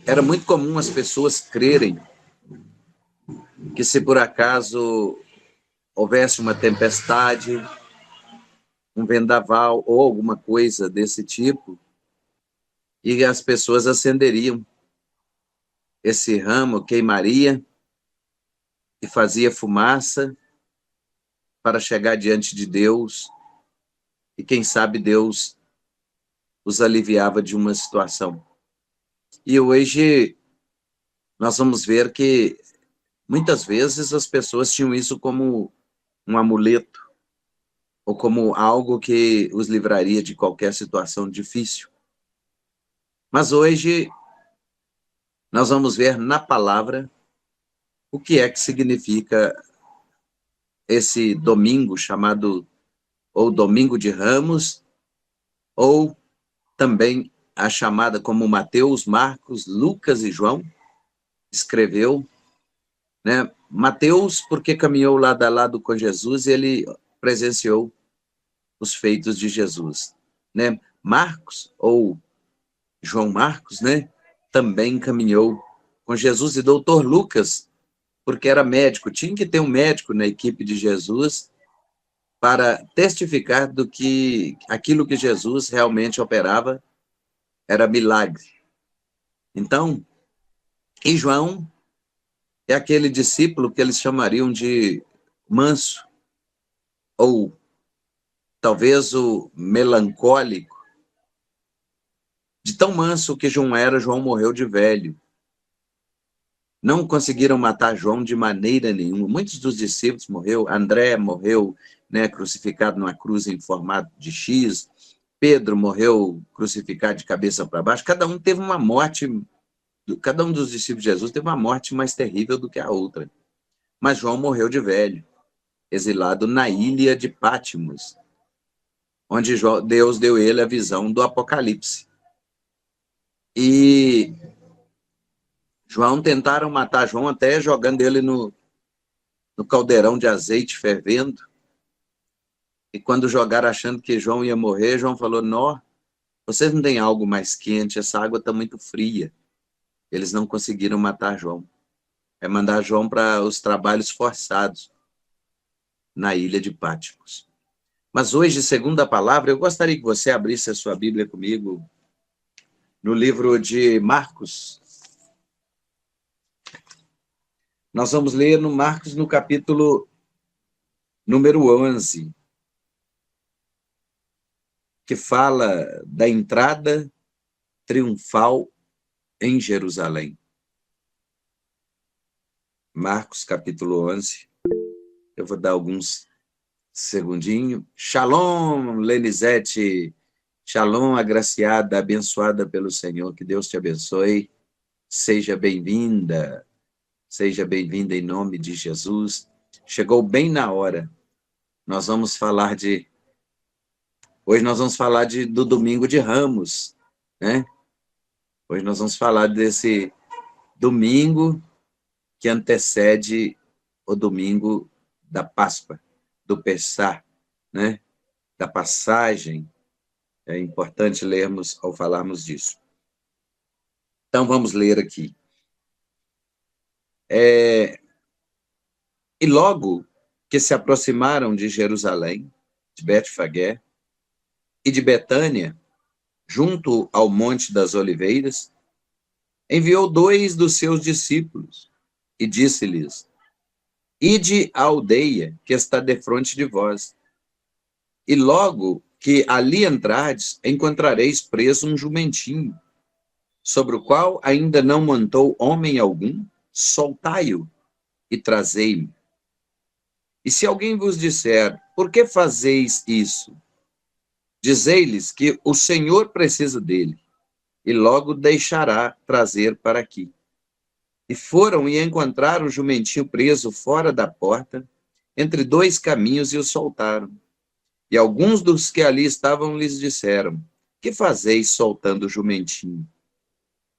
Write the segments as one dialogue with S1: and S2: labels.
S1: era muito comum as pessoas crerem que se por acaso houvesse uma tempestade, um vendaval ou alguma coisa desse tipo, e as pessoas acenderiam esse ramo, queimaria e fazia fumaça para chegar diante de Deus, e quem sabe Deus os aliviava de uma situação. E hoje nós vamos ver que muitas vezes as pessoas tinham isso como um amuleto, ou como algo que os livraria de qualquer situação difícil. Mas hoje nós vamos ver na palavra o que é que significa esse domingo chamado ou Domingo de Ramos, ou também a chamada como Mateus, Marcos, Lucas e João escreveu, né? Mateus, porque caminhou lado a lado com Jesus e ele presenciou os feitos de Jesus, né? Marcos, ou João Marcos, né? Também caminhou com Jesus. E doutor Lucas, porque era médico, tinha que ter um médico na equipe de Jesus para testificar do que aquilo que Jesus realmente operava era milagre. Então, e João é aquele discípulo que eles chamariam de manso, ou talvez o melancólico. De tão manso que João era, João morreu de velho. Não conseguiram matar João de maneira nenhuma. Muitos dos discípulos morreu. André morreu, né, crucificado numa cruz em formato de X. Pedro morreu crucificado de cabeça para baixo. Cada um teve uma morte, cada um dos discípulos de Jesus teve uma morte mais terrível do que a outra. Mas João morreu de velho, exilado na ilha de Pátimos, onde Deus deu ele a visão do Apocalipse. E João tentaram matar João até jogando ele no caldeirão de azeite fervendo. E quando jogaram achando que João ia morrer, João falou: "Nó, vocês não têm algo mais quente, essa água está muito fria." Eles não conseguiram matar João. É mandar João para os trabalhos forçados na ilha de Pátimos. Mas hoje, segundo a palavra, eu gostaria que você abrisse a sua Bíblia comigo no livro de Marcos. Nós vamos ler no Marcos, no capítulo número 11, que fala da entrada triunfal em Jerusalém. Marcos, capítulo 11. Eu vou dar alguns segundinhos. Shalom, Lenizete. Shalom, agraciada, abençoada pelo Senhor. Que Deus te abençoe. Seja bem-vinda. Seja bem-vinda em nome de Jesus. Chegou bem na hora. Nós vamos falar de... Hoje nós vamos falar do Domingo de Ramos, né? Hoje nós vamos falar desse domingo que antecede o domingo da Páscoa, do Pessah, né? Da passagem. É importante lermos ao falarmos disso. Então, vamos ler aqui. E logo que se aproximaram de Jerusalém, de Betfagé e de Betânia, junto ao Monte das Oliveiras, enviou 2 dos seus discípulos e disse-lhes: "Ide à aldeia que está defronte de vós, e logo que ali entrardes, encontrareis preso um jumentinho, sobre o qual ainda não montou homem algum, soltai-o e trazei-me. E se alguém vos disser: por que fazeis isso? Dizei-lhes que o Senhor precisa dele, e logo deixará trazer para aqui." E foram e encontraram o jumentinho preso fora da porta, entre 2 caminhos, e o soltaram. E alguns dos que ali estavam lhes disseram: que fazeis soltando o jumentinho?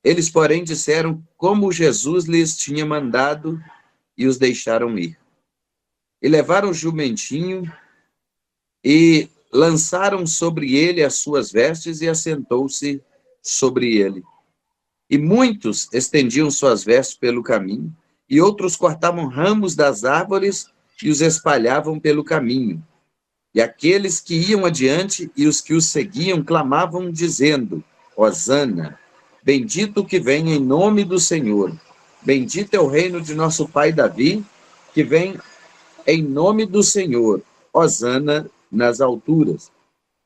S1: Eles, porém, disseram como Jesus lhes tinha mandado, e os deixaram ir. E levaram o jumentinho e lançaram sobre ele as suas vestes, e assentou-se sobre ele. E muitos estendiam suas vestes pelo caminho, e outros cortavam ramos das árvores e os espalhavam pelo caminho. E aqueles que iam adiante e os que os seguiam clamavam, dizendo: Hosana, bendito o que vem em nome do Senhor. Bendito é o reino de nosso pai Davi, que vem em nome do Senhor. Hosana nas alturas.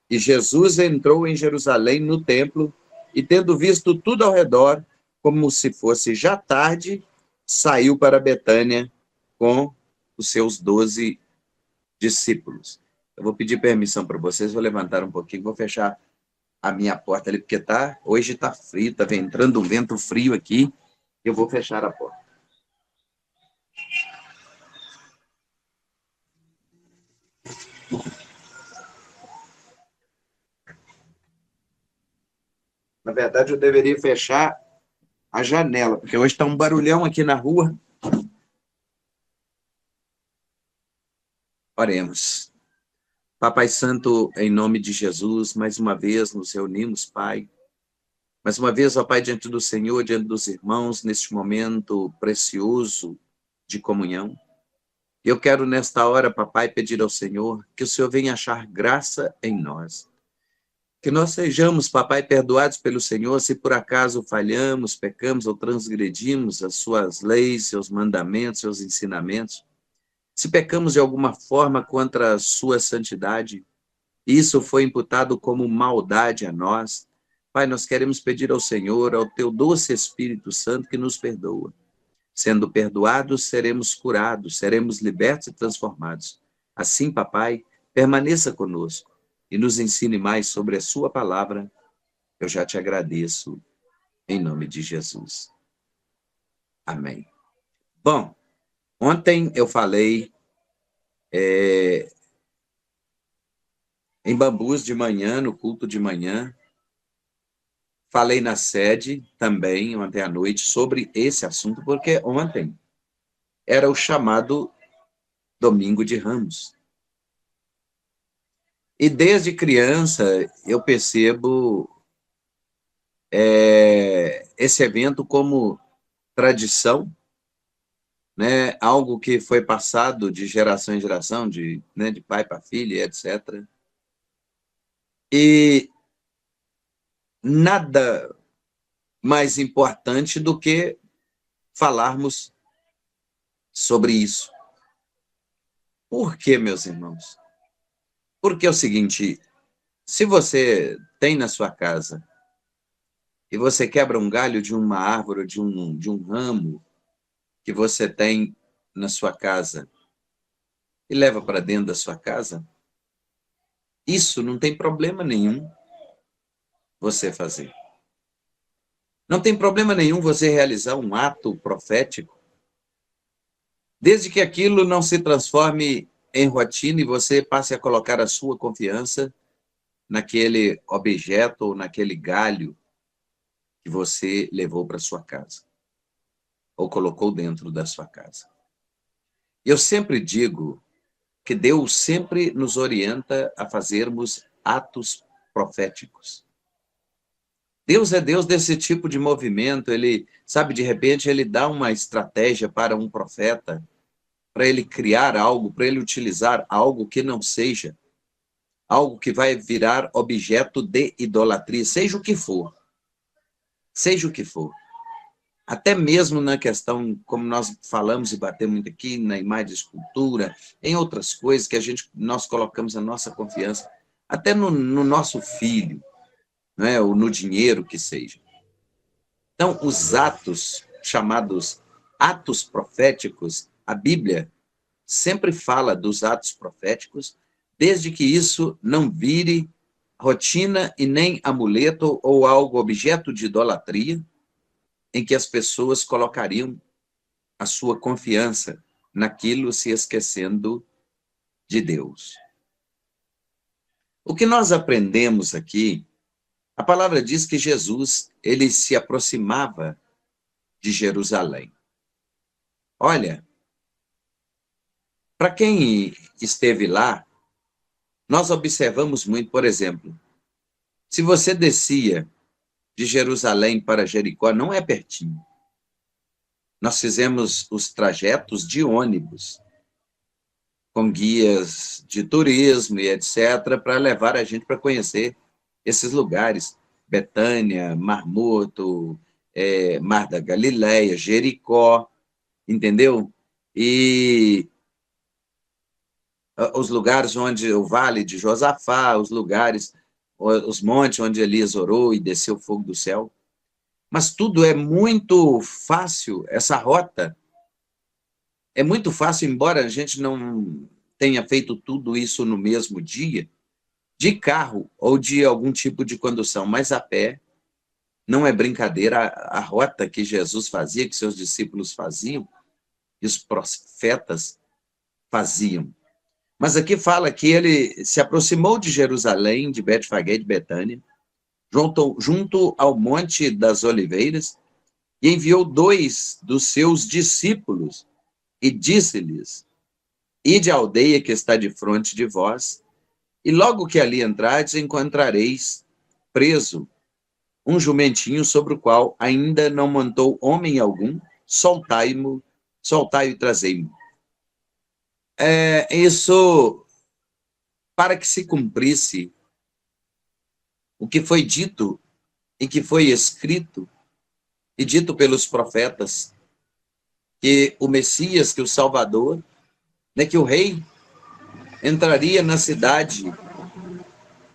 S1: E Jesus entrou em Jerusalém no templo, e tendo visto tudo ao redor, como se fosse já tarde, saiu para Betânia com os seus 12 discípulos. Eu vou pedir permissão para vocês, vou levantar um pouquinho, vou fechar a minha porta ali, porque hoje está frio, está entrando um vento frio aqui, eu vou fechar a porta. Na verdade, eu deveria fechar a janela, porque hoje está um barulhão aqui na rua. Oremos. Papai Santo, em nome de Jesus, mais uma vez nos reunimos, Pai. Mais uma vez, ó Pai, diante do Senhor, diante dos irmãos, neste momento precioso de comunhão. Eu quero, nesta hora, papai, pedir ao Senhor que o Senhor venha achar graça em nós. Que nós sejamos, papai, perdoados pelo Senhor se por acaso falhamos, pecamos ou transgredimos as suas leis, seus mandamentos, seus ensinamentos. Se pecamos de alguma forma contra a sua santidade, isso foi imputado como maldade a nós. Pai, nós queremos pedir ao Senhor, ao teu doce Espírito Santo, que nos perdoa. Sendo perdoados, seremos curados, seremos libertos e transformados. Assim, papai, permaneça conosco e nos ensine mais sobre a sua palavra. Eu já te agradeço, em nome de Jesus. Amém. Bom, ontem eu falei em Bambus de manhã, no culto de manhã. Falei na sede também, ontem à noite, sobre esse assunto, porque ontem era o chamado Domingo de Ramos. E desde criança eu percebo esse evento como tradição, né? Algo que foi passado de geração em geração, de pai para filho, etc. E nada mais importante do que falarmos sobre isso. Por quê, meus irmãos? Porque é o seguinte, se você tem na sua casa e você quebra um galho de uma árvore, de um ramo que você tem na sua casa e leva para dentro da sua casa, isso não tem problema nenhum você fazer. Não tem problema nenhum você realizar um ato profético, desde que aquilo não se transforme em rotina e você passe a colocar a sua confiança naquele objeto ou naquele galho que você levou para sua casa ou colocou dentro da sua casa. Eu sempre digo que Deus sempre nos orienta a fazermos atos proféticos. Deus é Deus desse tipo de movimento, ele, sabe, de repente ele dá uma estratégia para um profeta, para ele criar algo, para ele utilizar algo que não seja, algo que vai virar objeto de idolatria, seja o que for. Seja o que for. Até mesmo na questão, como nós falamos e batemos muito aqui, na imagem de escultura, em outras coisas que nós colocamos a nossa confiança, até no nosso filho, né, ou no dinheiro que seja. Então, os atos, chamados atos proféticos, a Bíblia sempre fala dos atos proféticos, desde que isso não vire rotina e nem amuleto ou algo objeto de idolatria, em que as pessoas colocariam a sua confiança naquilo, se esquecendo de Deus. O que nós aprendemos aqui, a palavra diz que Jesus, ele se aproximava de Jerusalém. Olha, para quem esteve lá, nós observamos muito, por exemplo, se você descia de Jerusalém para Jericó não é pertinho. Nós fizemos os trajetos de ônibus, com guias de turismo e etc., para levar a gente para conhecer esses lugares. Betânia, Mar Morto, Mar da Galileia, Jericó, entendeu? E os lugares onde o Vale de Josafá, os lugares, os montes onde Elias orou e desceu fogo do céu. Mas tudo é muito fácil, essa rota é muito fácil, embora a gente não tenha feito tudo isso no mesmo dia, de carro ou de algum tipo de condução, mas a pé não é brincadeira. A rota que Jesus fazia, que seus discípulos faziam, e os profetas faziam. Mas aqui fala que ele se aproximou de Jerusalém, de Betfagé e de Betânia, junto ao Monte das Oliveiras, e enviou 2 dos seus discípulos, e disse-lhes: ide à aldeia que está de fronte de vós, e logo que ali entrardes, encontrareis preso um jumentinho sobre o qual ainda não montou homem algum, soltai-o e trazei-mo. Isso para que se cumprisse o que foi dito e que foi escrito e dito pelos profetas, que o Messias, que o Salvador, né, que o rei entraria na cidade,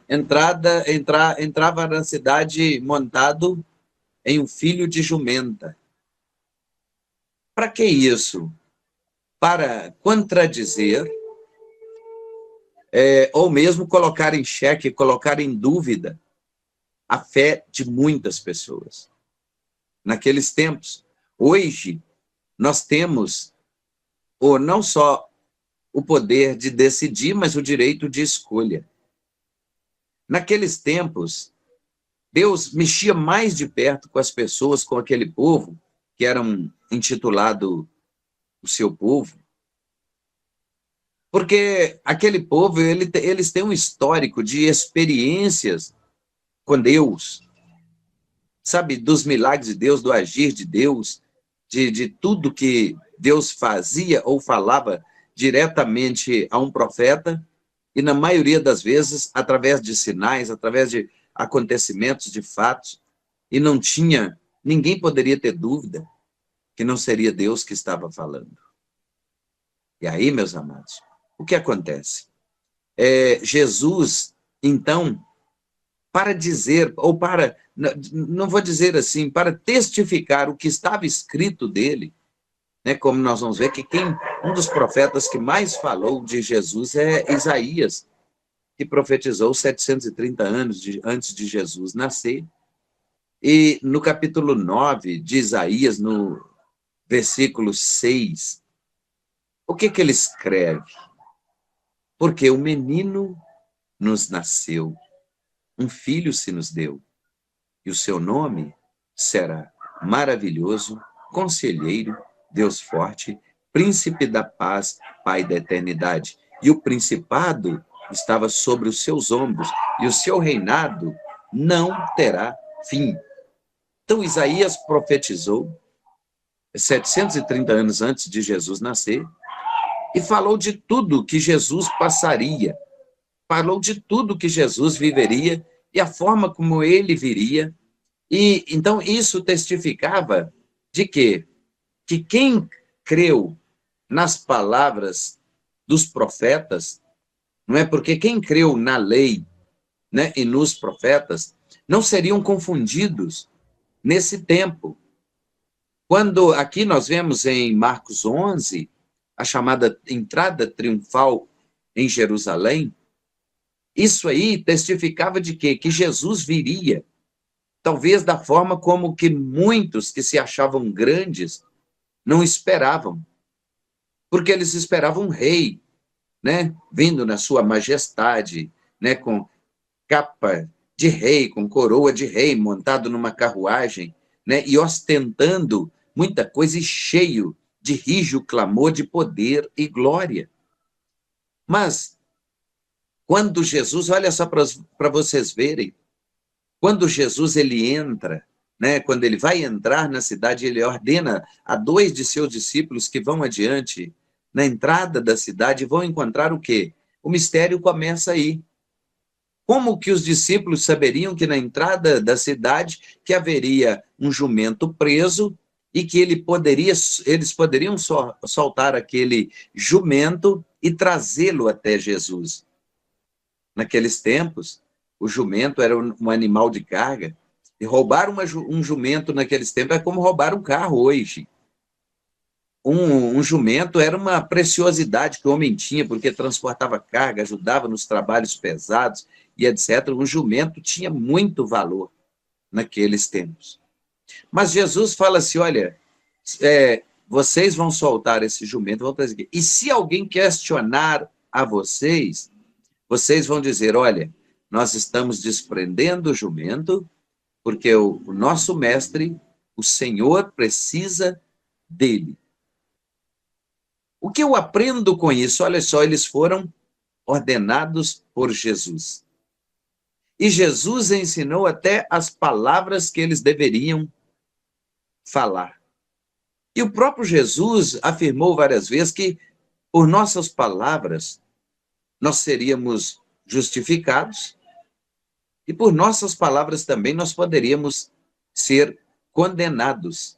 S1: entrava na cidade montado em um filho de jumenta. Para que isso? Para contradizer, ou mesmo colocar em xeque, colocar em dúvida a fé de muitas pessoas. Naqueles tempos, hoje, nós temos não só o poder de decidir, mas o direito de escolha. Naqueles tempos, Deus mexia mais de perto com as pessoas, com aquele povo, que era intitulado o seu povo, porque aquele povo, eles têm um histórico de experiências com Deus, sabe, dos milagres de Deus, do agir de Deus, de tudo que Deus fazia ou falava diretamente a um profeta, e na maioria das vezes, através de sinais, através de acontecimentos, de fatos, e ninguém poderia ter dúvida que não seria Deus que estava falando. E aí, meus amados, o que acontece? Jesus, então, para dizer, ou para, não vou dizer assim, para testificar o que estava escrito dele, né, como nós vamos ver que um dos profetas que mais falou de Jesus é Isaías, que profetizou 730 anos antes de Jesus nascer. E no capítulo 9 de Isaías, no versículo 6, o que ele escreve? Porque o menino nos nasceu, um filho se nos deu, e o seu nome será Maravilhoso, Conselheiro, Deus Forte, Príncipe da Paz, Pai da Eternidade. E o principado estava sobre os seus ombros, e o seu reinado não terá fim. Então Isaías profetizou 730 anos antes de Jesus nascer, e falou de tudo que Jesus passaria, falou de tudo que Jesus viveria e a forma como ele viria. E então isso testificava de quê? Que quem creu nas palavras dos profetas, não é, porque quem creu na lei, né, e nos profetas, não seriam confundidos nesse tempo. Quando aqui nós vemos em Marcos 11, a chamada entrada triunfal em Jerusalém, isso aí testificava de quê? Que Jesus viria, talvez da forma como que muitos que se achavam grandes não esperavam, porque eles esperavam um rei, né, vindo na sua majestade, né, com capa de rei, com coroa de rei, montado numa carruagem, né, e ostentando muita coisa e cheio de rijo clamor de poder e glória. Mas, quando Jesus, olha só para vocês verem, quando Jesus ele entra, né, quando ele vai entrar na cidade, ele ordena a 2 de seus discípulos que vão adiante, na entrada da cidade, vão encontrar o quê? O mistério começa aí. Como que os discípulos saberiam que na entrada da cidade que haveria um jumento preso e que eles poderiam soltar aquele jumento e trazê-lo até Jesus? Naqueles tempos, o jumento era um animal de carga, e roubar um jumento naqueles tempos é como roubar um carro hoje. Um jumento era uma preciosidade que o homem tinha, porque transportava carga, ajudava nos trabalhos pesados e etc. Um jumento tinha muito valor naqueles tempos. Mas Jesus fala assim, olha, vocês vão soltar esse jumento, vão trazer aqui. E se alguém questionar a vocês, vocês vão dizer, olha, nós estamos desprendendo o jumento, porque o nosso mestre, o Senhor, precisa dele. O que eu aprendo com isso? Olha só, eles foram ordenados por Jesus. E Jesus ensinou até as palavras que eles deveriam falar. E o próprio Jesus afirmou várias vezes que, por nossas palavras, nós seríamos justificados, e por nossas palavras também nós poderíamos ser condenados.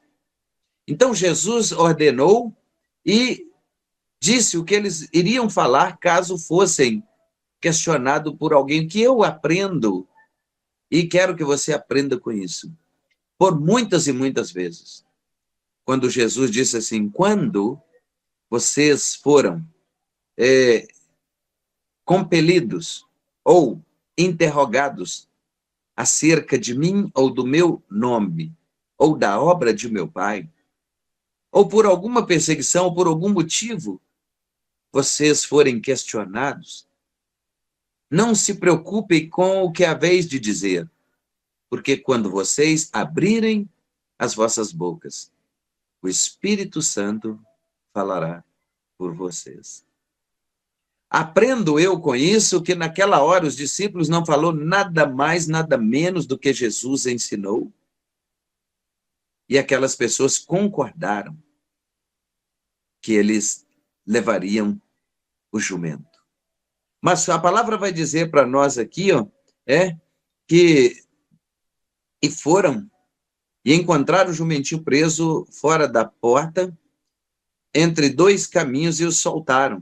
S1: Então Jesus ordenou e disse o que eles iriam falar caso fossem questionados por alguém, que eu aprendo, e quero que você aprenda com isso. Por muitas e muitas vezes, quando Jesus disse assim, quando vocês foram compelidos ou interrogados acerca de mim ou do meu nome, ou da obra de meu Pai, ou por alguma perseguição, ou por algum motivo, vocês forem questionados, não se preocupem com o que haveis de dizer, porque quando vocês abrirem as vossas bocas, o Espírito Santo falará por vocês. Aprendo eu com isso que naquela hora os discípulos não falou nada mais, nada menos do que Jesus ensinou. E aquelas pessoas concordaram que eles levariam o jumento. Mas a palavra vai dizer para nós aqui, que e foram e encontraram o jumentinho preso fora da porta, entre 2 caminhos, e o soltaram.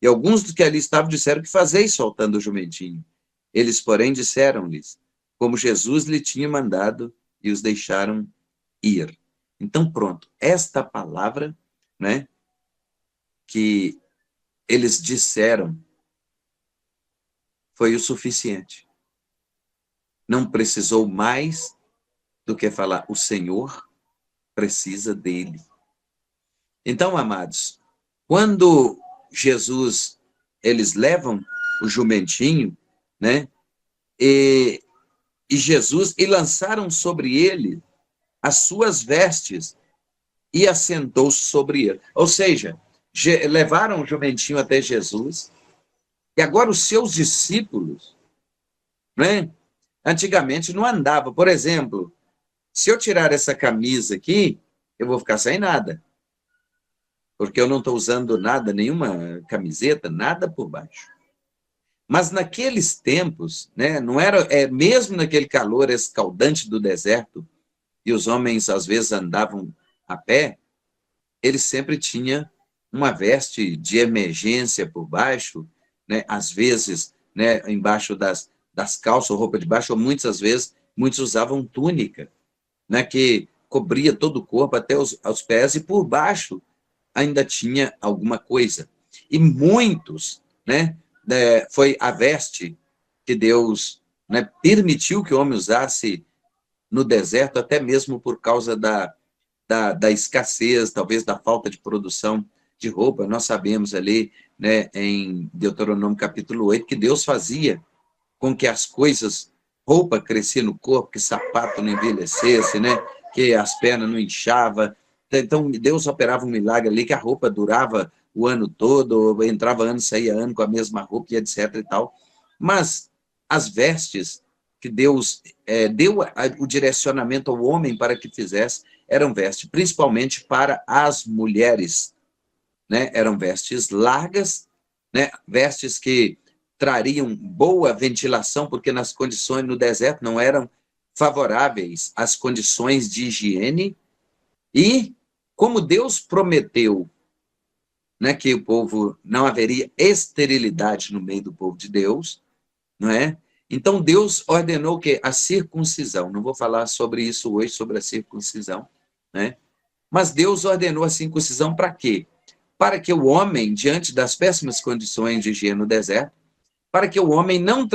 S1: E alguns dos que ali estavam disseram, que fazeis soltando o jumentinho? Eles, porém, disseram-lhes, como Jesus lhe tinha mandado, e os deixaram ir. Então, pronto, esta palavra, né, que eles disseram, foi o suficiente. Não precisou mais do que falar, o Senhor precisa dele. Então, amados, quando Jesus, eles levam o jumentinho, né, e Jesus, e lançaram sobre ele as suas vestes, e assentou sobre ele. Ou seja, levaram o jumentinho até Jesus, e agora os seus discípulos, né, antigamente não andavam. Por exemplo, se eu tirar essa camisa aqui, eu vou ficar sem nada, porque eu não estou usando nada, nenhuma camiseta, nada por baixo. Mas naqueles tempos, né, não era, mesmo naquele calor escaldante do deserto, e os homens às vezes andavam a pé, eles sempre tinham uma veste de emergência por baixo, né, às vezes, né, embaixo das calças, ou roupa de baixo, ou muitas vezes, muitos usavam túnica, né, que cobria todo o corpo até os pés, e por baixo ainda tinha alguma coisa. E muitos, né, foi a veste que Deus, né, permitiu que o homem usasse no deserto, até mesmo por causa da escassez, talvez da falta de produção de roupa. Nós sabemos ali, né, em Deuteronômio capítulo 8, que Deus fazia com que as coisas, roupa crescia no corpo, que sapato não envelhecesse, né, que as pernas não inchavam. Então, Deus operava um milagre ali, que a roupa durava o ano todo, entrava ano, saía ano com a mesma roupa, e etc. e tal. Mas as vestes que Deus deu o direcionamento ao homem para que fizesse, eram vestes, principalmente para as mulheres, né? Eram vestes largas, né? Vestes que trariam boa ventilação, porque nas condições no deserto não eram favoráveis às condições de higiene, e como Deus prometeu, né, que o povo não haveria esterilidade no meio do povo de Deus, não é? Então Deus ordenou que a circuncisão, não vou falar sobre isso hoje, sobre a circuncisão, né? Mas Deus ordenou a circuncisão para quê? Para que o homem, diante das péssimas condições de higiene no deserto, para que o homem não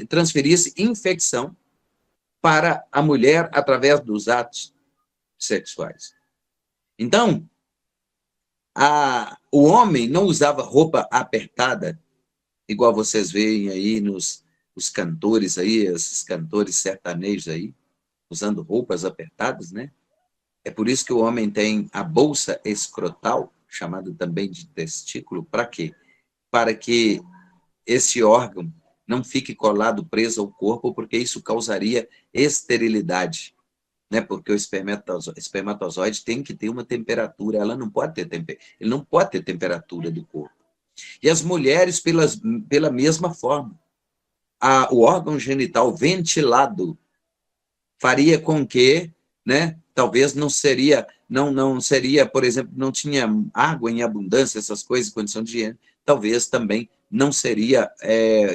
S1: transferisse infecção para a mulher através dos atos sexuais. Então, o homem não usava roupa apertada, igual vocês veem aí os cantores aí, esses cantores sertanejos aí, usando roupas apertadas, né? É por isso que o homem tem a bolsa escrotal, chamada também de testículo, para quê? Para que esse órgão não fique colado, preso ao corpo, porque isso causaria esterilidade, né? Porque o espermatozoide tem que ter uma temperatura, ela não pode ter ele não pode ter temperatura do corpo. E as mulheres, pela mesma forma, o órgão genital ventilado faria com que, né, talvez não seria, por exemplo, não tinha água em abundância, essas coisas, condição de higiene, talvez também não seria,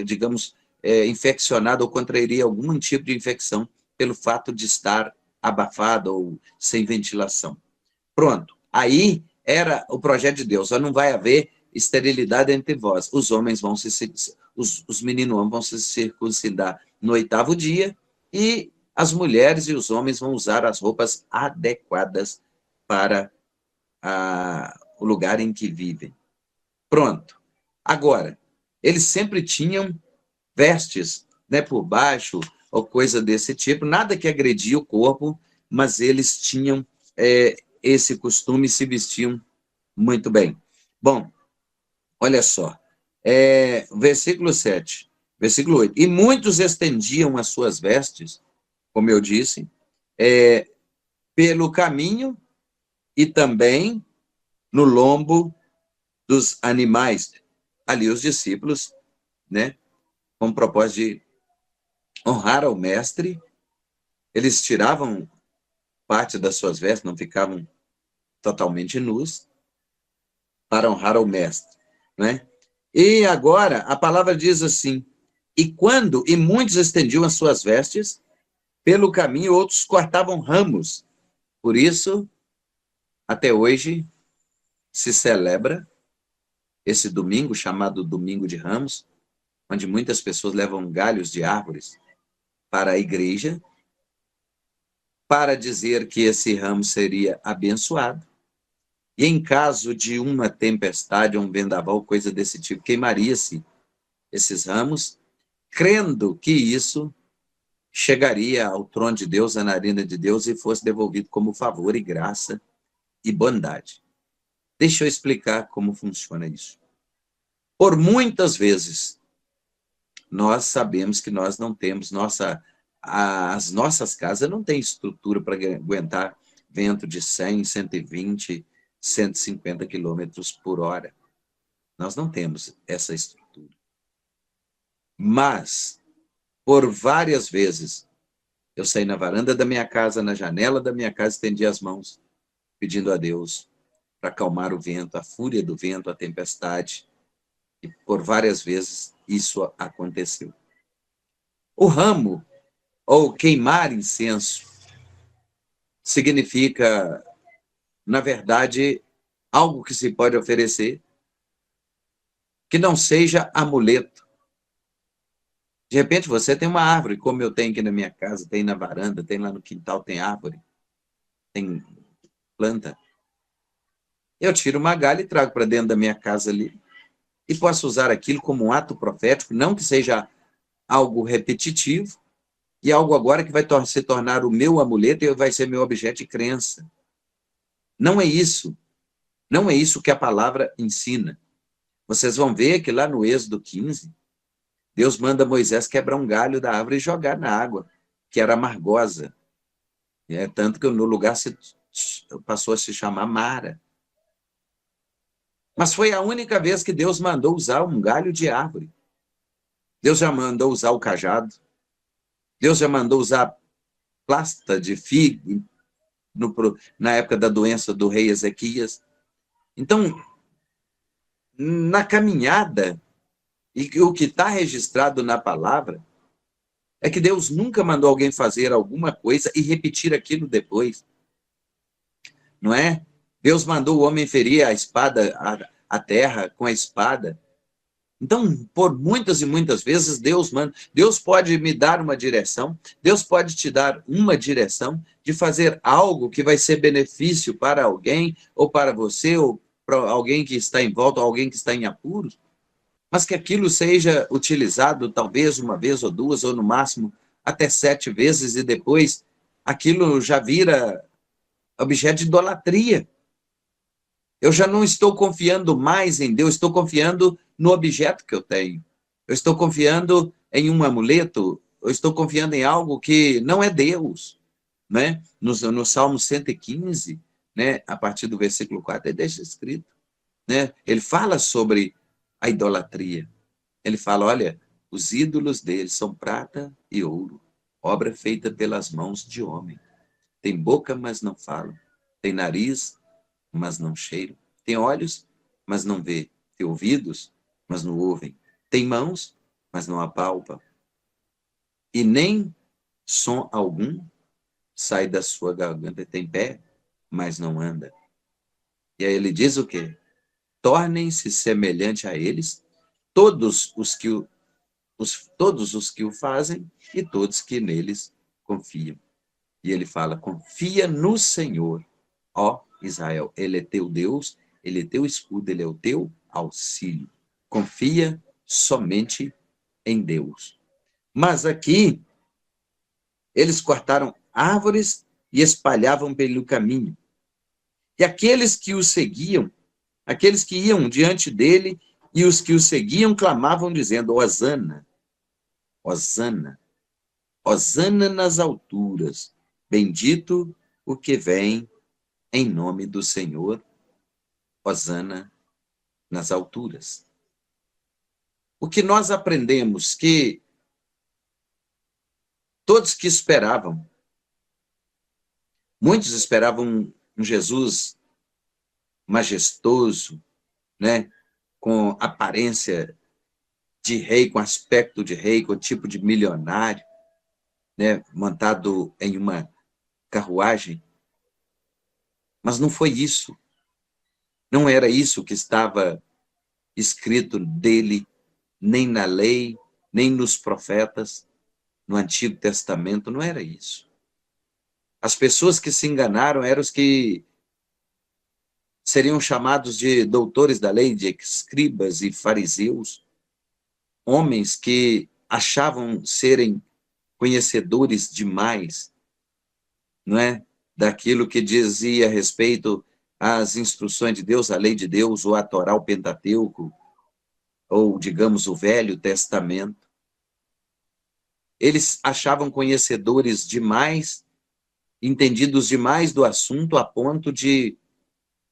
S1: digamos, infeccionado ou contrairia algum tipo de infecção pelo fato de estar abafado ou sem ventilação. Pronto. Aí era o projeto de Deus. Não vai haver esterilidade entre vós. Os homens vão os meninos vão se circuncidar no 8º dia e as mulheres e os homens vão usar as roupas adequadas para o lugar em que vivem. Pronto. Agora, eles sempre tinham vestes, né, por baixo ou coisa desse tipo, nada que agredia o corpo, mas eles tinham esse costume e se vestiam muito bem. Bom, olha só, versículo 7, versículo 8. E muitos estendiam as suas vestes, como eu disse, pelo caminho e também no lombo dos animais. Ali os discípulos, né, com o propósito de honrar ao mestre, eles tiravam parte das suas vestes, não ficavam totalmente nus, para honrar ao mestre, né? E agora a palavra diz assim: e muitos estendiam as suas vestes pelo caminho, outros cortavam ramos. Por isso, até hoje se celebra esse domingo chamado Domingo de Ramos, onde muitas pessoas levam galhos de árvores para a igreja para dizer que esse ramo seria abençoado. E em caso de uma tempestade, um vendaval, coisa desse tipo, queimaria-se esses ramos, crendo que isso chegaria ao trono de Deus, à narina de Deus, e fosse devolvido como favor e graça e bondade. Deixa eu explicar como funciona isso. Por muitas vezes, nós sabemos que nós não temos, as nossas casas não têm estrutura para aguentar vento de 100, 120, 150 quilômetros por hora. Nós não temos essa estrutura. Mas, por várias vezes, eu saí na varanda da minha casa, na janela da minha casa, estendi as mãos, pedindo a Deus para acalmar o vento, a fúria do vento, a tempestade. E por várias vezes isso aconteceu. O ramo, ou queimar incenso, significa, na verdade, algo que se pode oferecer que não seja amuleto. De repente você tem uma árvore, como eu tenho aqui na minha casa, tem na varanda, tem lá no quintal, tem árvore, tem planta. Eu tiro uma galha e trago para dentro da minha casa ali e posso usar aquilo como um ato profético, não que seja algo repetitivo e algo agora que vai se tornar o meu amuleto e vai ser meu objeto de crença. Não é isso. Não é isso que a palavra ensina. Vocês vão ver que lá no Êxodo 15, Deus manda Moisés quebrar um galho da árvore e jogar na água, que era amargosa. Tanto que no lugar passou a se chamar Mara. Mas foi a única vez que Deus mandou usar um galho de árvore. Deus já mandou usar o cajado. Deus já mandou usar plasta de figo na época da doença do rei Ezequias. Então, na caminhada, e o que está registrado na palavra, é que Deus nunca mandou alguém fazer alguma coisa e repetir aquilo depois. Não é? Deus mandou o homem ferir a espada, a terra com a espada. Então, por muitas e muitas vezes, Deus manda. Deus pode me dar uma direção, Deus pode te dar uma direção de fazer algo que vai ser benefício para alguém, ou para você, ou para alguém que está em volta, ou alguém que está em apuros, mas que aquilo seja utilizado talvez uma vez ou duas, ou no máximo até 7 vezes, e depois aquilo já vira objeto de idolatria. Eu já não estou confiando mais em Deus, estou confiando no objeto que eu tenho. Eu estou confiando em um amuleto, eu estou confiando em algo que não é Deus. Né? No Salmo 115, né, a partir do versículo 4, ele deixa escrito. Né? Ele fala sobre a idolatria. Ele fala, olha, os ídolos deles são prata e ouro, obra feita pelas mãos de homem. Tem boca, mas não falam. Tem nariz, mas não cheiram. Tem olhos, mas não vê. Tem ouvidos, mas não ouvem. Tem mãos, mas não apalpam. E nem som algum sai da sua garganta. Tem pé, mas não anda. E aí ele diz o quê? Tornem-se semelhante a eles todos os que o fazem e todos que neles confiam. E ele fala, confia no Senhor, ó Israel. Ele é teu Deus, ele é teu escudo, ele é o teu auxílio. Confia somente em Deus. Mas aqui, eles cortaram árvores e espalhavam pelo caminho. E aqueles que o seguiam, aqueles que iam diante dele e os que o seguiam clamavam dizendo, Hosana, Hosana, Hosana nas alturas, bendito o que vem em nome do Senhor, Hosana nas alturas. O que nós aprendemos que todos que esperavam, muitos esperavam um Jesus majestoso, né, com aparência de rei, com aspecto de rei, com tipo de milionário, né, montado em uma carruagem. Mas não foi isso. Não era isso que estava escrito dele, nem na lei, nem nos profetas, no Antigo Testamento, não era isso. As pessoas que se enganaram eram os que seriam chamados de doutores da lei, de escribas e fariseus, homens que achavam serem conhecedores demais, não é? Daquilo que dizia a respeito às instruções de Deus, a lei de Deus, ou a Torá, o Pentateuco, ou, digamos, o Velho Testamento. Eles achavam conhecedores demais, entendidos demais do assunto, a ponto de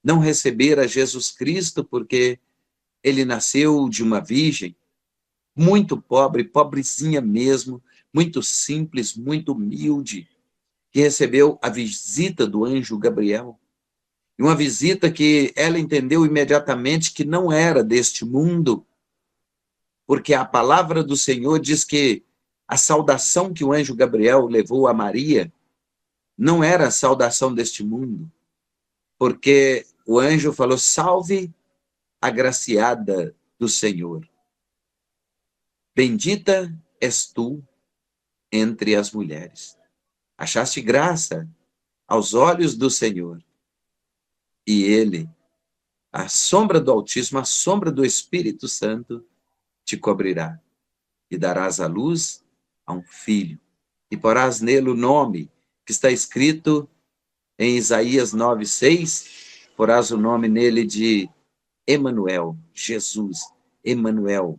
S1: não receber a Jesus Cristo, porque ele nasceu de uma virgem, muito pobre, pobrezinha mesmo, muito simples, muito humilde, que recebeu a visita do anjo Gabriel. E uma visita que ela entendeu imediatamente que não era deste mundo, porque a palavra do Senhor diz que a saudação que o anjo Gabriel levou a Maria não era a saudação deste mundo, porque o anjo falou, salve agraciada do Senhor. Bendita és tu entre as mulheres. Achaste graça aos olhos do Senhor. E ele, a sombra do Altíssimo, a sombra do Espírito Santo, te cobrirá. E darás à luz a um filho. E porás nele o nome que está escrito em Isaías 9:6, porás o nome nele de Emanuel, Jesus, Emanuel,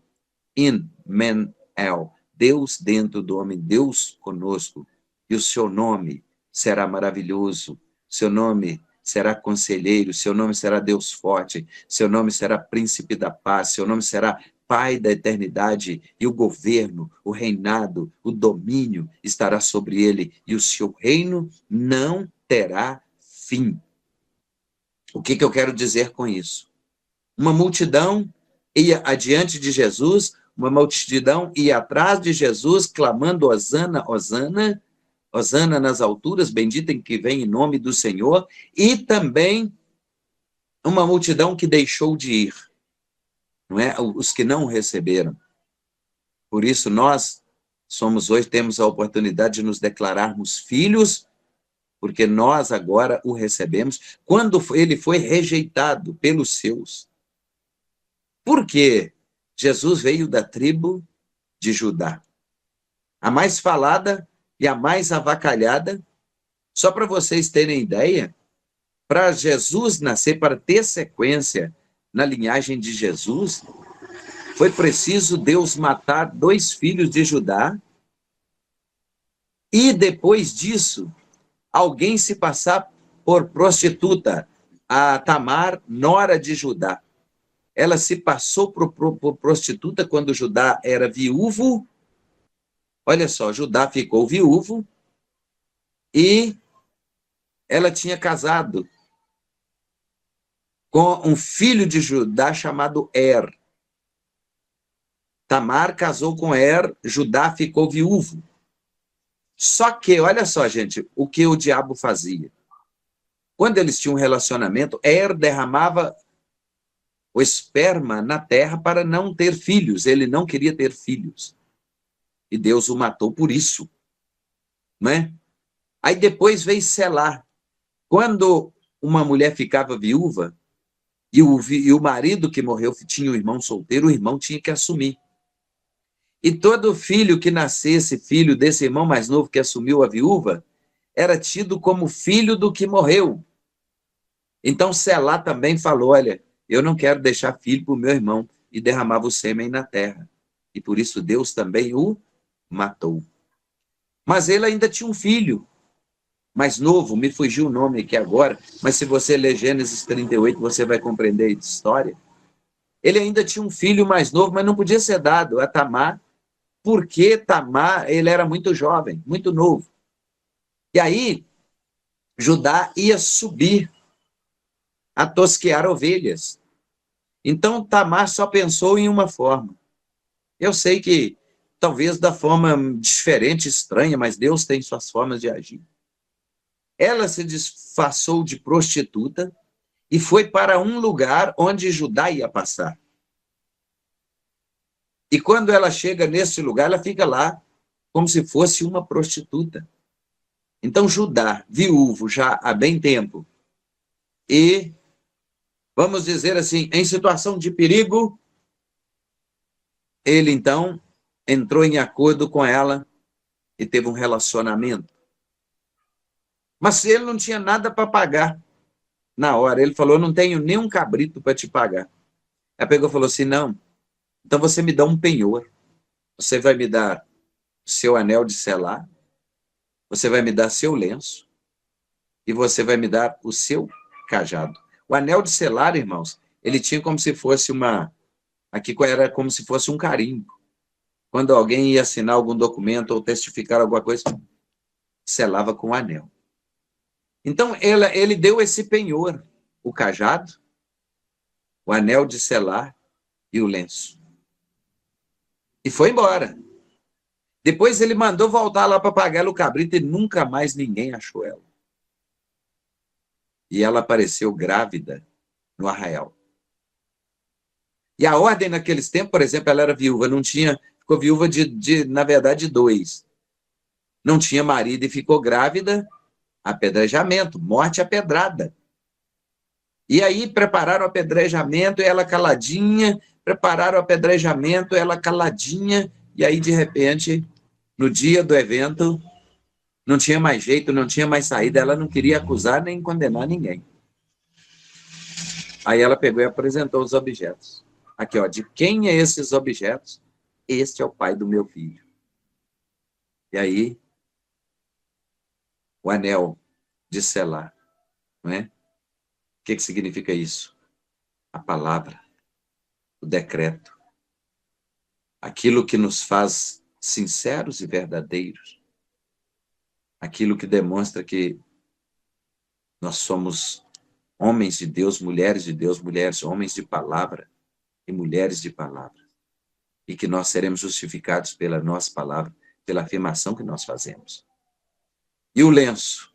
S1: Emanuel, Deus dentro do homem, Deus conosco. E o seu nome será maravilhoso, seu nome será conselheiro, seu nome será Deus forte, seu nome será príncipe da paz, seu nome será Pai da eternidade, e o governo, o reinado, o domínio estará sobre ele, e o seu reino não terá fim. O que eu quero dizer com isso? Uma multidão ia adiante de Jesus, uma multidão ia atrás de Jesus, clamando Hosana, Hosana, Hosana nas alturas, bendito em que vem em nome do Senhor, e também uma multidão que deixou de ir, não é? Os que não o receberam. Por isso nós somos hoje, temos a oportunidade de nos declararmos filhos, porque nós agora o recebemos, quando ele foi rejeitado pelos seus. Por quê? Jesus veio da tribo de Judá. A mais falada e a mais avacalhada. Só para vocês terem ideia, para Jesus nascer, para ter sequência na linhagem de Jesus, foi preciso Deus matar 2 filhos de Judá, e depois disso, alguém se passar por prostituta, a Tamar, nora de Judá. Ela se passou por prostituta quando Judá era viúvo. Olha só, Judá ficou viúvo e ela tinha casado com um filho de Judá chamado Er. Tamar casou com Er, Judá ficou viúvo. Só que, olha só, gente, o que o diabo fazia. Quando eles tinham um relacionamento, Er derramava o esperma na terra para não ter filhos. Ele não queria ter filhos. E Deus o matou por isso. Né? Aí depois veio Selá. Quando uma mulher ficava viúva, e o marido que morreu tinha um irmão solteiro, o irmão tinha que assumir. E todo filho que nascesse, filho desse irmão mais novo que assumiu a viúva, era tido como filho do que morreu. Então Selá também falou, olha, eu não quero deixar filho para o meu irmão, e derramava o sêmen na terra. E por isso Deus também o matou. Mas ele ainda tinha um filho mais novo, me fugiu o nome aqui agora, mas se você ler Gênesis 38, você vai compreender a história. Ele ainda tinha um filho mais novo, mas não podia ser dado a Tamar, porque Tamar, ele era muito jovem, muito novo. E aí, Judá ia subir a tosquear ovelhas. Então, Tamar só pensou em uma forma. Eu sei que, talvez da forma diferente, estranha, mas Deus tem suas formas de agir. Ela se disfarçou de prostituta e foi para um lugar onde Judá ia passar. E quando ela chega nesse lugar, ela fica lá como se fosse uma prostituta. Então, Judá, viúvo já há bem tempo, e, vamos dizer assim, em situação de perigo, ele então entrou em acordo com ela e teve um relacionamento. Mas ele não tinha nada para pagar na hora. Ele falou, eu não tenho nem um cabrito para te pagar. Ela pegou e falou assim, não, então você me dá um penhor. Você vai me dar seu anel de selar, você vai me dar seu lenço, e você vai me dar o seu cajado. O anel de selar, irmãos, ele tinha como se fosse aqui era como se fosse um carimbo. Quando alguém ia assinar algum documento ou testificar alguma coisa, selava com o anel. Então, ele deu esse penhor, o cajado, o anel de selar e o lenço. E foi embora. Depois ele mandou voltar lá para pagar o cabrito e nunca mais ninguém achou ela. E ela apareceu grávida no arraial. E a ordem naqueles tempos, por exemplo, ela era viúva, ficou viúva na verdade, 2. Não tinha marido e ficou grávida, apedrejamento, morte apedrada. E aí prepararam o apedrejamento, ela caladinha, prepararam o apedrejamento, ela caladinha, e aí, de repente, no dia do evento, não tinha mais jeito, não tinha mais saída, ela não queria acusar nem condenar ninguém. Aí ela pegou e apresentou os objetos. Aqui, ó, de quem é esses objetos? este é o pai do meu filho. E aí, o anel de selar, não é? O que significa isso? A palavra, o decreto, aquilo que nos faz sinceros e verdadeiros, aquilo que demonstra que nós somos homens de Deus, mulheres, homens de palavra e mulheres de palavra, e que nós seremos justificados pela nossa palavra, pela afirmação que nós fazemos. E o lenço,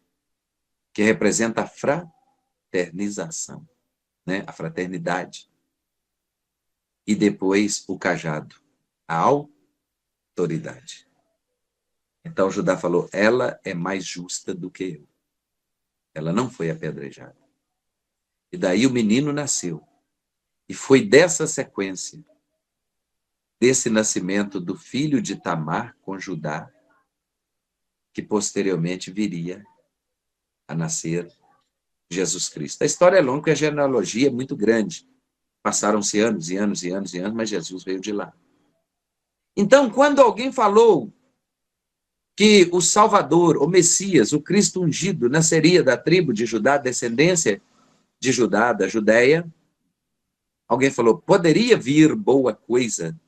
S1: que representa a fraternização, né? A fraternidade. E depois o cajado, a autoridade. Então Judá falou, ela é mais justa do que eu. Ela não foi apedrejada. E daí o menino nasceu. E foi dessa sequência, desse nascimento do filho de Tamar com Judá, que posteriormente viria a nascer Jesus Cristo. A história é longa, porque a genealogia é muito grande. Passaram-se anos e anos e anos e anos, mas Jesus veio de lá. Então, quando alguém falou que o Salvador, o Messias, o Cristo ungido, nasceria da tribo de Judá, descendência de Judá, da Judéia, alguém falou, poderia vir boa coisa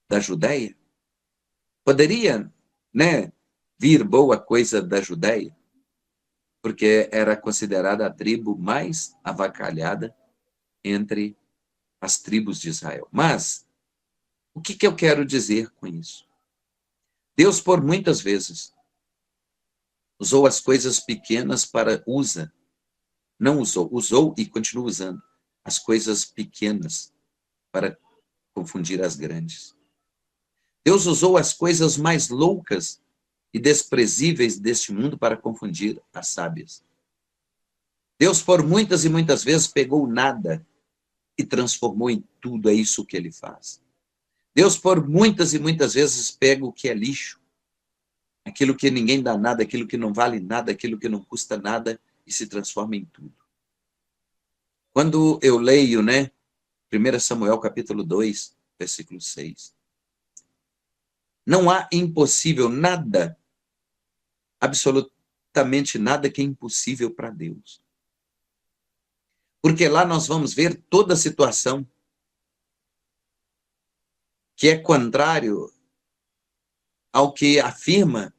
S1: da Judéia? Poderia, né, vir boa coisa da Judéia? Porque era considerada a tribo mais avacalhada entre as tribos de Israel. Mas, o que eu quero dizer com isso? Deus, por muitas vezes, usou as coisas pequenas usou e continua usando as coisas pequenas para confundir as grandes. Deus usou as coisas mais loucas e desprezíveis deste mundo para confundir as sábias. Deus, por muitas e muitas vezes, pegou nada e transformou em tudo, é isso que ele faz. Deus, por muitas e muitas vezes, pega o que é lixo, aquilo que ninguém dá nada, aquilo que não vale nada, aquilo que não custa nada, e se transforma em tudo. Quando eu leio, 1 Samuel capítulo 2, versículo 6, não há impossível nada, absolutamente nada que é impossível para Deus. Porque lá nós vamos ver toda a situação que é contrário ao que afirma,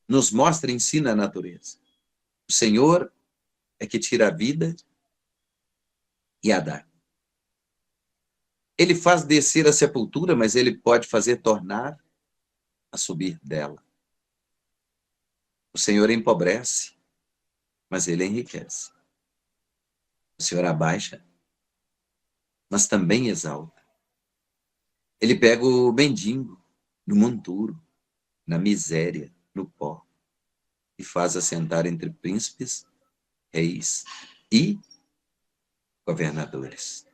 S1: nos mostra e ensina a natureza. O Senhor é que tira a vida e a dá. Ele faz descer a sepultura, mas ele pode fazer tornar a subir dela. O Senhor empobrece, mas ele enriquece. O Senhor abaixa, mas também exalta. Ele pega o mendigo no monturo, na miséria, no pó, e faz assentar entre príncipes, reis e governadores.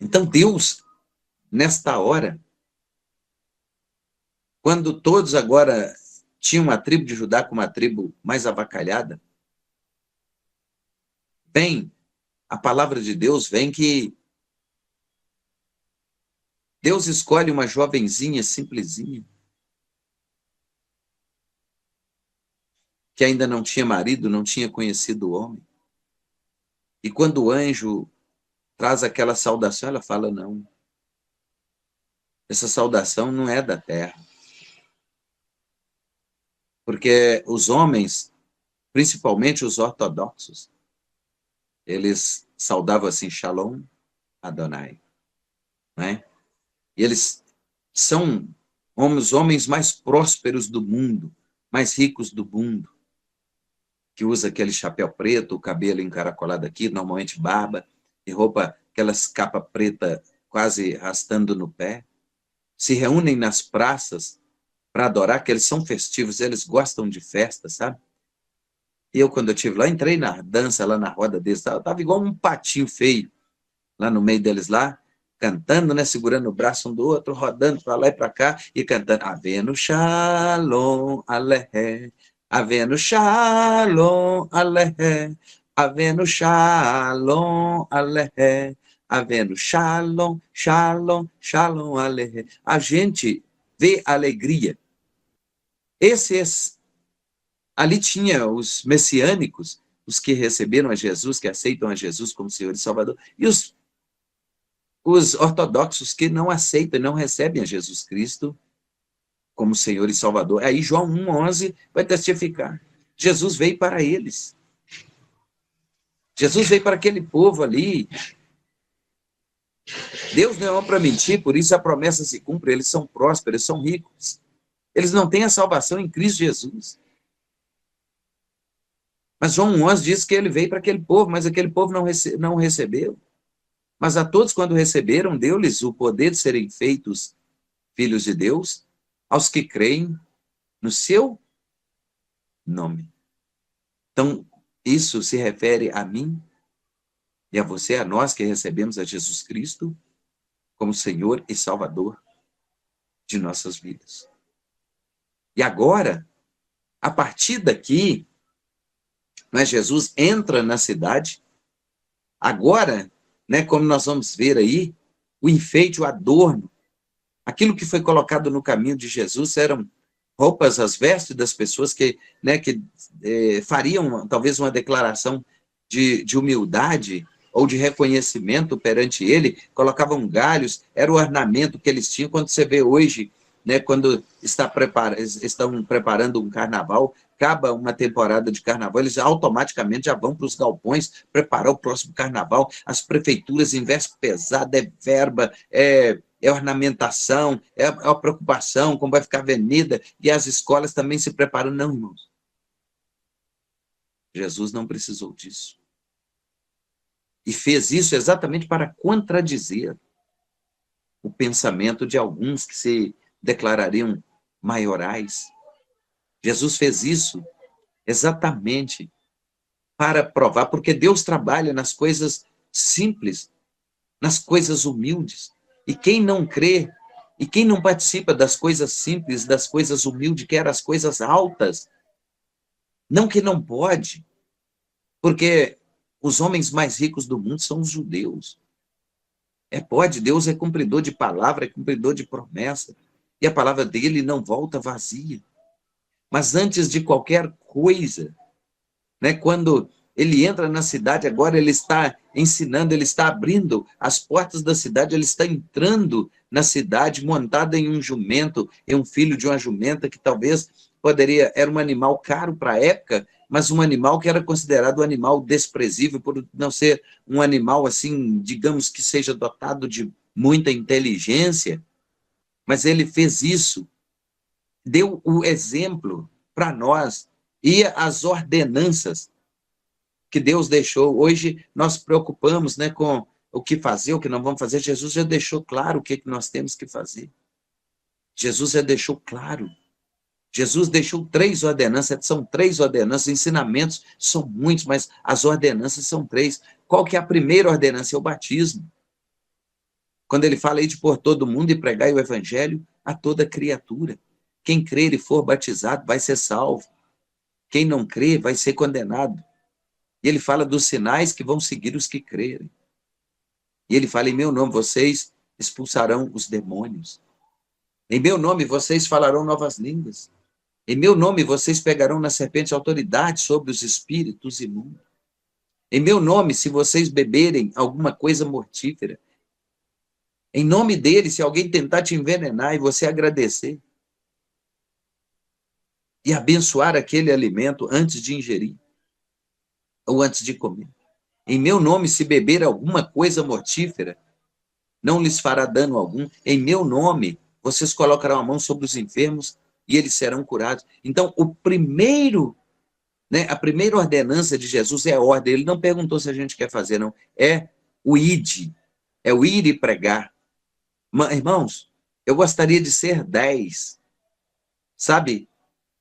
S1: Então Deus, nesta hora, quando todos agora tinham a tribo de Judá como a tribo mais avacalhada, vem a palavra de Deus, vem que Deus escolhe uma jovenzinha simplesinha, que ainda não tinha marido, não tinha conhecido o homem. E quando o anjo traz aquela saudação, ela fala, não, essa saudação não é da terra. Porque os homens, principalmente os ortodoxos, eles saudavam assim, Shalom Adonai. Né? E eles são os homens mais prósperos do mundo, mais ricos do mundo, que usa aquele chapéu preto, o cabelo encaracolado aqui, normalmente barba, e roupa, aquelas capa preta quase arrastando no pé, se reúnem nas praças para adorar, que eles são festivos, eles gostam de festa, sabe? E eu, quando eu estive lá, entrei na dança, lá na roda deles, eu estava igual um patinho feio, lá no meio deles lá, cantando, né, segurando o braço um do outro, rodando para lá e para cá, e cantando, Avenu Shalom Alehe, Avenu Shalom Alehe, Avenu Shalom Alehe, havendo shalom, shalom, shalom, aleluia. A gente vê alegria. Ali tinha os messiânicos, os que receberam a Jesus, que aceitam a Jesus como Senhor e Salvador, e os ortodoxos que não aceitam e não recebem a Jesus Cristo como Senhor e Salvador. Aí João 1,11 vai testificar. Jesus veio para eles. Jesus veio para aquele povo ali. Deus não é homem para mentir, por isso a promessa se cumpre. Eles são prósperos, são ricos. Eles não têm a salvação em Cristo Jesus. Mas João 1,11 diz que ele veio para aquele povo, mas aquele povo não recebeu. Mas a todos, quando receberam, deu-lhes o poder de serem feitos filhos de Deus, aos que creem no seu nome. Então, isso se refere a mim e a você, a nós que recebemos a Jesus Cristo como Senhor e Salvador de nossas vidas. E agora, a partir daqui, Jesus entra na cidade. Agora, como nós vamos ver aí, o enfeite, o adorno, aquilo que foi colocado no caminho de Jesus eram roupas, as vestes das pessoas que fariam talvez uma declaração de humildade ou de reconhecimento perante ele, colocavam galhos, era o ornamento que eles tinham. Quando você vê hoje, quando estão preparando um carnaval, acaba uma temporada de carnaval, eles automaticamente já vão para os galpões preparar o próximo carnaval. As prefeituras investem pesado, é verba, é ornamentação, é a preocupação, como vai ficar a avenida, e as escolas também se preparam. Não, irmãos. Jesus não precisou disso. E fez isso exatamente para contradizer o pensamento de alguns que se declarariam maiorais. Jesus fez isso exatamente para provar, porque Deus trabalha nas coisas simples, nas coisas humildes. E quem não crê, e quem não participa das coisas simples, das coisas humildes, quer as coisas altas, não que não pode, porque os homens mais ricos do mundo são os judeus. Pode, Deus é cumpridor de palavra, é cumpridor de promessa, e a palavra dele não volta vazia. Mas antes de qualquer coisa, quando ele entra na cidade, agora ele está ensinando, ele está abrindo as portas da cidade, ele está entrando na cidade montado em um jumento, em um filho de uma jumenta, que talvez era um animal caro para a época, mas um animal que era considerado um animal desprezível, por não ser um animal assim, digamos que seja dotado de muita inteligência. Mas ele fez isso, deu o exemplo para nós, e as ordenanças que Deus deixou. Hoje nós preocupamos com o que fazer, o que não vamos fazer. Jesus já deixou claro o que nós temos que fazer. Jesus já deixou claro. Jesus deixou 3 ordenanças, são 3 ordenanças, ensinamentos são muitos, mas as ordenanças são 3. Qual que é a primeira ordenança? É o batismo. Quando ele fala aí de por todo mundo e pregai o evangelho a toda criatura. Quem crer e for batizado vai ser salvo. Quem não crer vai ser condenado. E ele fala dos sinais que vão seguir os que crerem. E ele fala, em meu nome vocês expulsarão os demônios. Em meu nome vocês falarão novas línguas. Em meu nome vocês pegarão na serpente autoridade sobre os espíritos imundos. Em meu nome, se vocês beberem alguma coisa mortífera, em nome dele, se alguém tentar te envenenar e você agradecer e abençoar aquele alimento antes de ingerir ou antes de comer. Em meu nome, se beber alguma coisa mortífera, não lhes fará dano algum. Em meu nome, vocês colocarão a mão sobre os enfermos e eles serão curados. Então, a primeira ordenança de Jesus é a ordem. Ele não perguntou se a gente quer fazer, não. É o ide, é o ir e pregar. Irmãos, eu gostaria de ser 10, sabe?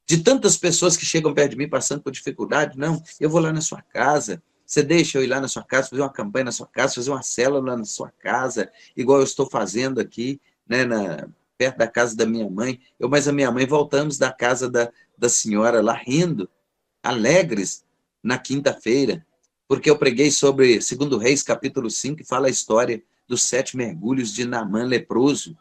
S1: De tantas pessoas que chegam perto de mim passando por dificuldade. Não, eu vou lá na sua casa, você deixa eu ir lá na sua casa, fazer uma campanha na sua casa, fazer uma célula na sua casa, igual eu estou fazendo aqui, perto da casa da minha mãe. Mas a minha mãe, voltamos da casa da senhora lá rindo, alegres, na quinta-feira. porque eu preguei sobre 2 Reis, capítulo 5, que fala a história dos 7 mergulhos de Naamã leproso.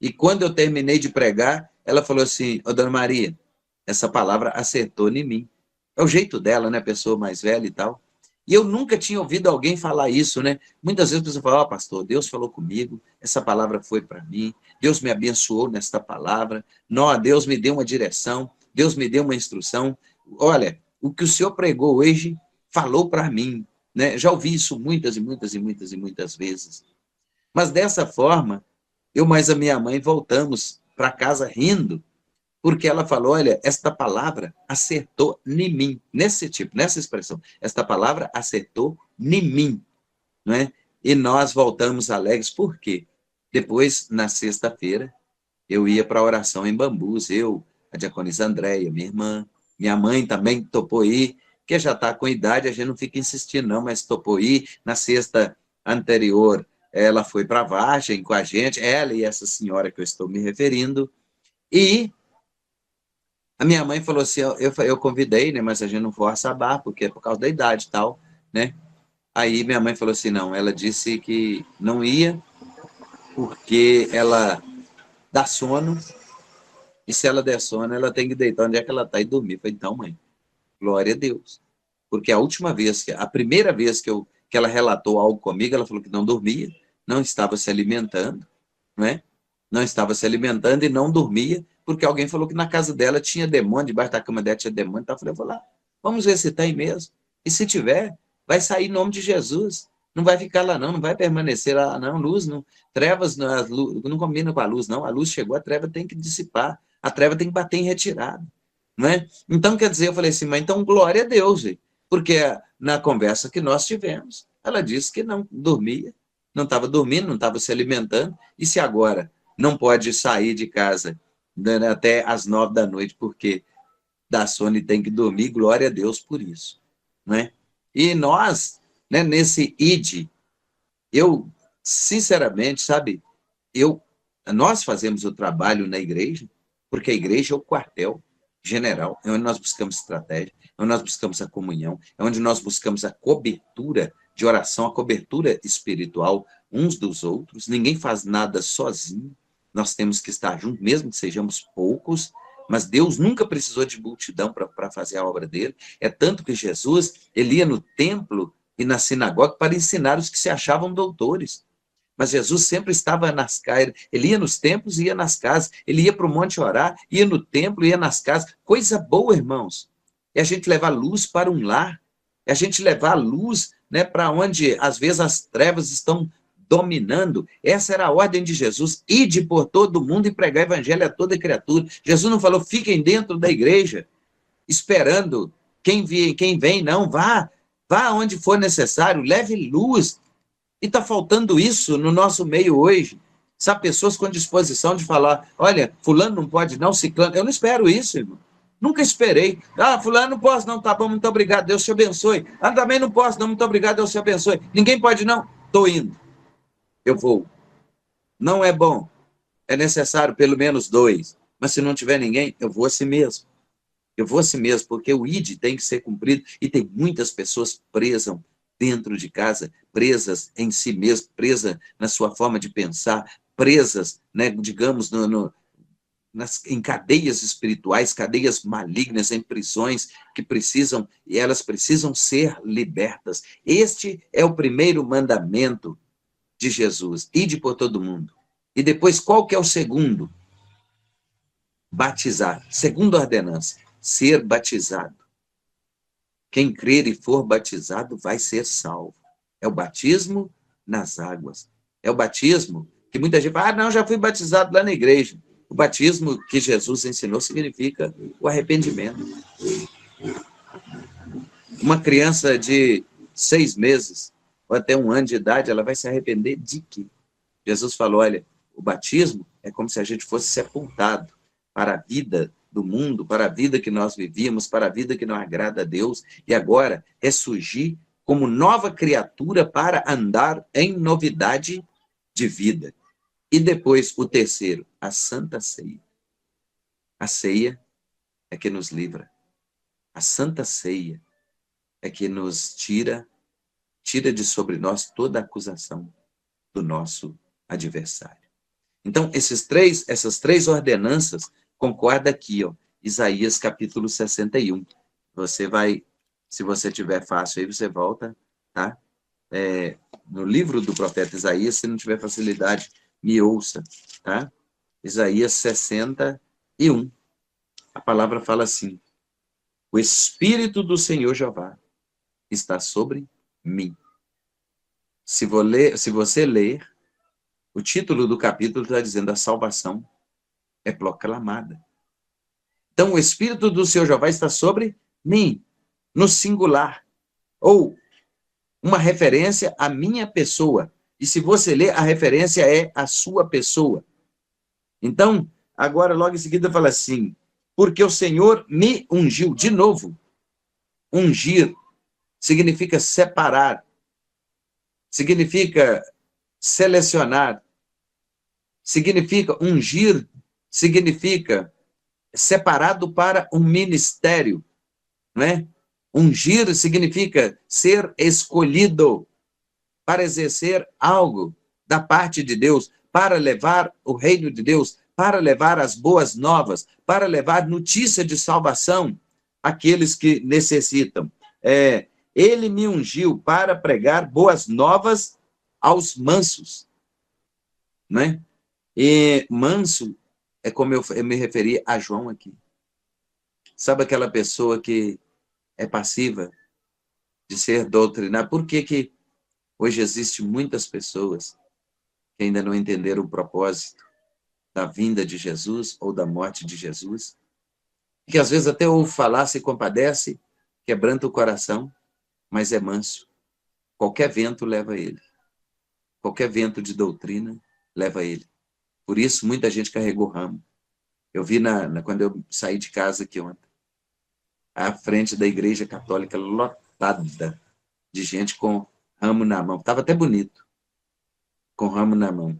S1: E quando eu terminei de pregar, ela falou assim: ô, dona Maria, essa palavra acertou em mim. É o jeito dela, né? Pessoa mais velha e tal. E eu nunca tinha ouvido alguém falar isso, né? Muitas vezes a pessoa fala: ó, pastor, Deus falou comigo, essa palavra foi para mim, Deus me abençoou nesta palavra, não, Deus me deu uma direção, Deus me deu uma instrução. Olha, o que o senhor pregou hoje falou para mim, né? Já ouvi isso muitas e muitas e muitas e muitas vezes. Mas dessa forma, eu mais a minha mãe voltamos para casa rindo, porque ela falou: olha, esta palavra acertou em mim, nesse tipo, nessa expressão, esta palavra acertou em mim, não é? E nós voltamos alegres, por quê? Depois, na sexta-feira, eu ia para a oração em Bambus, eu, a diaconisa Andréia, minha irmã, minha mãe também topou ir, que já está com idade, a gente não fica insistindo não, mas topou ir. Na sexta anterior, ela foi para a Vargem com a gente, ela e essa senhora que eu estou me referindo, e a minha mãe falou assim: eu convidei, né, mas a gente não força a barra, porque é por causa da idade e tal, né? Aí minha mãe falou assim: não, ela disse que não ia, porque ela dá sono, e se ela der sono, ela tem que deitar onde é que ela está e dormir. Eu falei: então, mãe, glória a Deus. Porque a última vez, a primeira vez que ela relatou algo comigo, ela falou que não dormia, não estava se alimentando, não é? Não estava se alimentando e não dormia, porque alguém falou que na casa dela tinha demônio, debaixo da cama dela tinha demônio. Então eu falei: vou lá, vamos ver se tem mesmo. E se tiver, vai sair em nome de Jesus. Não vai ficar lá não, não vai permanecer lá não. Luz, não, trevas não combina com a luz, não. A luz chegou, a treva tem que dissipar. A treva tem que bater em retirada. Não é? Então, quer dizer, eu falei assim: mas então glória a Deus, gente. Porque na conversa que nós tivemos, ela disse que não dormia, não estava dormindo, não estava se alimentando, e se agora não pode sair de casa, né, até às 9 da noite, porque dá sono e tem que dormir, glória a Deus por isso. Né? E nós, né, nesse ID, eu, sinceramente, sabe, nós fazemos o trabalho na igreja, porque a igreja é o quartel general, é onde nós buscamos estratégia, é onde nós buscamos a comunhão, é onde nós buscamos a cobertura de oração, a cobertura espiritual uns dos outros. Ninguém faz nada sozinho, nós temos que estar juntos, mesmo que sejamos poucos, mas Deus nunca precisou de multidão para fazer a obra dele. É tanto que Jesus, ele ia no templo e na sinagoga para ensinar os que se achavam doutores. Mas Jesus sempre estava nas casas, ele ia nos templos e ia nas casas, ele ia para o monte orar, ia no templo, ia nas casas. Coisa boa, irmãos. É a gente levar luz para um lar, é a gente levar luz, né, para onde às vezes as trevas estão dominando. Essa era a ordem de Jesus: ide por todo mundo e pregar o evangelho a toda criatura. Jesus não falou: fiquem dentro da igreja, esperando quem vem, não. Vá onde for necessário, leve luz. E está faltando isso no nosso meio hoje. Sabe, pessoas com disposição de falar: olha, fulano não pode não, ciclano. Eu não espero isso, irmão. Nunca esperei. Ah, fulano não posso não, tá bom, muito obrigado, Deus te abençoe. Ah, também não posso não, muito obrigado, Deus te abençoe. Ninguém pode não, estou indo. Eu vou. Não é bom. É necessário pelo menos 2. Mas se não tiver ninguém, eu vou assim mesmo. Eu vou assim mesmo, porque o ID tem que ser cumprido e tem muitas pessoas presas dentro de casa, presas em si mesmo, presas na sua forma de pensar, presas, né, digamos, em cadeias espirituais, cadeias malignas, em prisões que precisam, e elas precisam ser libertas. Este é o primeiro mandamento de Jesus: ide por todo mundo. E depois, qual que é o segundo? Batizar. Segunda ordenança: ser batizado. Quem crer e for batizado vai ser salvo. É o batismo nas águas. É o batismo que muita gente fala: ah, não, já fui batizado lá na igreja. O batismo que Jesus ensinou significa o arrependimento. Uma criança de 6 meses ou até 1 ano de idade, ela vai se arrepender de quê? Jesus falou: olha, o batismo é como se a gente fosse sepultado para a vida do mundo, para a vida que nós vivíamos, para a vida que não agrada a Deus, e agora ressurgir como nova criatura para andar em novidade de vida. E depois, o terceiro, a Santa Ceia. A ceia é que nos livra. A Santa Ceia é que nos tira de sobre nós toda a acusação do nosso adversário. Então, essas três ordenanças concordam aqui, ó, Isaías capítulo 61. Você vai, se você tiver fácil aí, você volta, tá? No livro do profeta Isaías, se não tiver facilidade, me ouça, tá? Isaías 61. A palavra fala assim: o Espírito do Senhor Jeová está sobre mim. Se você ler, o título do capítulo está dizendo: a salvação é proclamada. Então, o Espírito do Senhor Jeová está sobre mim, no singular, ou uma referência à minha pessoa. E se você ler, a referência é a sua pessoa. Então, agora, logo em seguida, fala assim: porque o Senhor me ungiu. De novo, ungir significa separar, significa selecionar, significa ungir, significa separado para um ministério, não é? Ungir significa ser escolhido para exercer algo da parte de Deus, para levar o reino de Deus, para levar as boas novas, para levar notícia de salvação àqueles que necessitam. Ele me ungiu para pregar boas novas aos mansos, né? E manso é como eu me referi a João aqui. Sabe aquela pessoa que é passiva de ser doutrinada? Por que hoje existem muitas pessoas que ainda não entenderam o propósito da vinda de Jesus ou da morte de Jesus? Que às vezes até ouve falar, se compadece, quebranta o coração, mas é manso. Qualquer vento leva ele. Qualquer vento de doutrina leva ele. Por isso, muita gente carregou ramo. Eu vi quando eu saí de casa aqui ontem, à frente da igreja católica lotada de gente com ramo na mão. Estava até bonito, com ramo na mão.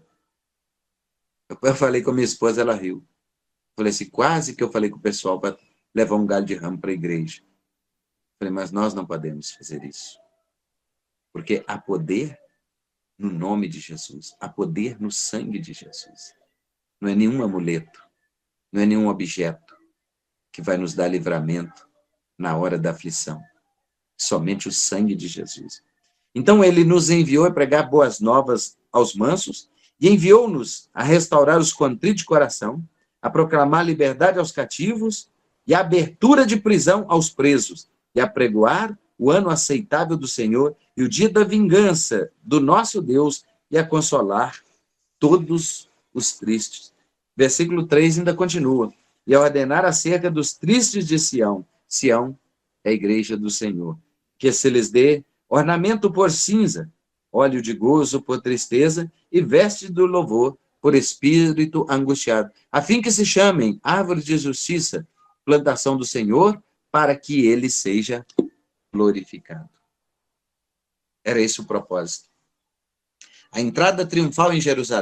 S1: Eu falei com a minha esposa, ela riu. Falei assim, quase que eu falei com o pessoal para levar um galho de ramo para a igreja. Falei, mas nós não podemos fazer isso. Porque há poder no nome de Jesus, há poder no sangue de Jesus. Não é nenhum amuleto, não é nenhum objeto que vai nos dar livramento na hora da aflição. Somente o sangue de Jesus. Então, ele nos enviou a pregar boas novas aos mansos e enviou-nos a restaurar os contritos de coração, a proclamar liberdade aos cativos e a abertura de prisão aos presos, e a pregoar o ano aceitável do Senhor e o dia da vingança do nosso Deus e a consolar todos os tristes. Versículo 3 ainda continua. E a ordenar acerca dos tristes de Sião. Sião é a igreja do Senhor. Que se lhes dê ornamento por cinza, óleo de gozo por tristeza e veste do louvor por espírito angustiado, a fim que se chamem árvore de justiça, plantação do Senhor, para que ele seja glorificado. Era esse o propósito. A entrada triunfal em Jerusalém